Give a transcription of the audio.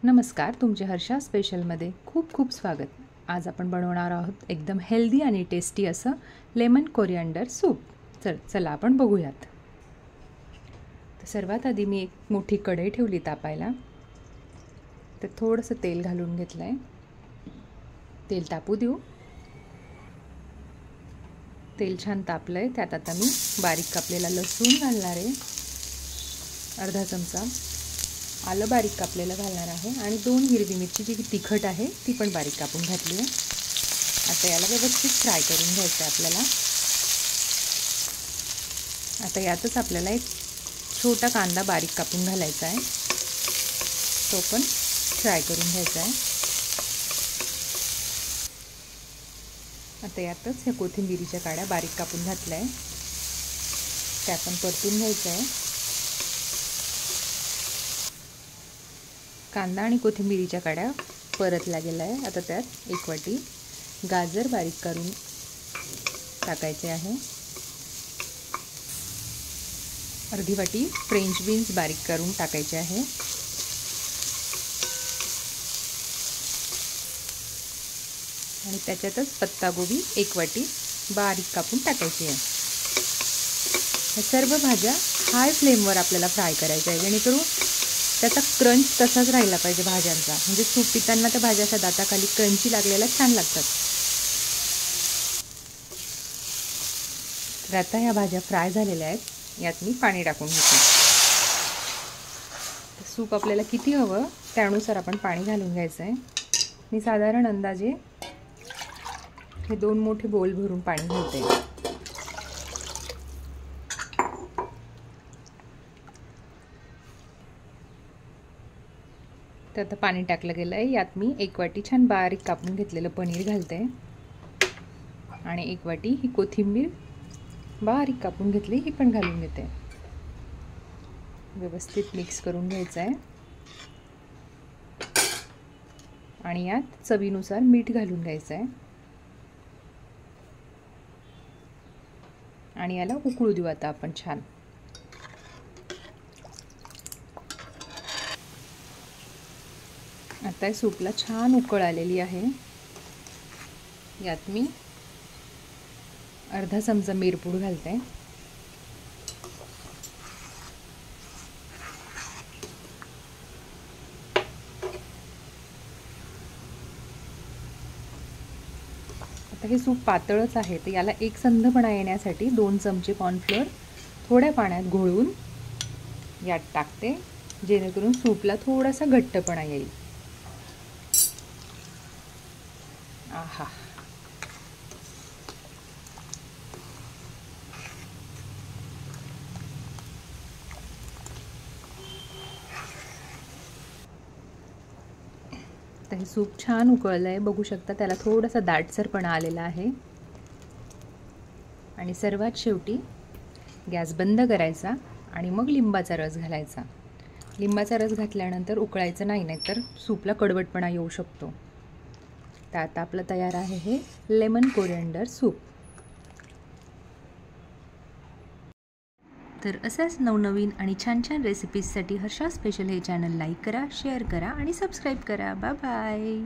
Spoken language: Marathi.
नमस्कार, तुमचे हर्षा स्पेशलमध्ये खूप खूप स्वागत. आज आपण बनवणार आहोत एकदम हेल्दी आणि टेस्टी असं लेमन कोरिअँडर सूप. चला आपण बघूयात. तर सर्वात आधी मी एक मोठी कढई ठेवली तापायला. तर थोडंसं तेल घालून घेतलं आहे. तेल तापू देऊ. तेल छान तापलं आहे. त्यात आता मी बारीक कापलेला लसूण घालणार आहे, अर्धा चमचा आलं बारीक कापलेलं घालणार आहे आणि 2 हिरवी मिरची जी तिखट आहे ती पण बारीक कापून घातली आहे. आता याला व्यवस्थित फ्राय करून घ्यायचं आहे आपल्याला. आता यातच आपल्याला एक छोटा कांदा बारीक कापून घालायचा आहे, तो पण फ्राय करून घ्यायचा आहे. आता यातच ह्या कोथिंबीरीच्या काड्या बारीक कापून घातल्या आहे, त्या पण परतून घ्यायचं आहे. कांदा आणि कोथिंबीरीच्या काड्या परतल्या गेल्या आहे. आता त्यात 1 वाटी गाजर बारीक करून टाकायचे आहे, अर्धी वाटी फ्रेंच बीन्स बारीक करून टाकायचे आहे, आणि त्याच्यातच पत्तागोबी 1 वाटी बारीक कापून टाकायची आहे. या सर्व भाज्या हाय फ्लेमवर आपल्याला फ्राय करायच्या आहे, जेणेकरून त्याचा क्रंच तसाच राहिला पाहिजे भाज्यांचा. म्हणजे सूप पिताना त्या भाज्या अशा दाताखाली क्रंची लागलेल्या छान लागतात. तर आता ह्या भाज्या फ्राय झालेल्या आहेत. यात मी पाणी टाकून घेते. सूप आपल्याला किती हवं त्यानुसार आपण पाणी घालून घ्यायचं आहे. मी साधारण अंदाजे हे 2 मोठे बोल भरून पाणी घालते. तर आता पाणी टाकलं गेलं आहे. यात मी 1 वाटी छान बारीक कापून घेतलेलं पनीर घालते आणि 1 वाटी ही कोथिंबीर बारीक कापून घेतली ही पण घालून घेते. व्यवस्थित मिक्स करून घ्यायचं आहे आणि यात चवीनुसार मीठ घालून घ्यायचं आहे आणि याला उकळू देऊ आता आपण छान. आता सूपला छान उकळ आलेली आहे. यात मी अर्धा चमचा मिरपूड घालते. आता हे सूप पातळच आहे, तर याला एक संधपणा येण्यासाठी 2 चमचे कॉर्नफ्लोअर थोड्या पाण्यात घोळून यात टाकते, जेणेकरून सूपला थोडासा घट्टपणा येईल. आहा, तर हे सूप छान उकळलं आहे. बघू शकता त्याला थोडासा दाटसरपणा आलेला आहे. आणि सर्वात शेवटी गॅस बंद करायचा आणि मग लिंबाचा रस घालायचा. लिंबाचा रस घातल्यानंतर उकळायचं नाही, नाहीतर सूपला कडवटपणा येऊ शकतो. तर आता आपलं तयार आहे हे लेमन कोरिअँडर सूप. तर असाच नवनवीन आणि छान छान रेसिपीजसाठी हर्षा स्पेशल हे चॅनल लाईक करा, शेअर करा आणि सबस्क्राईब करा. Bye bye.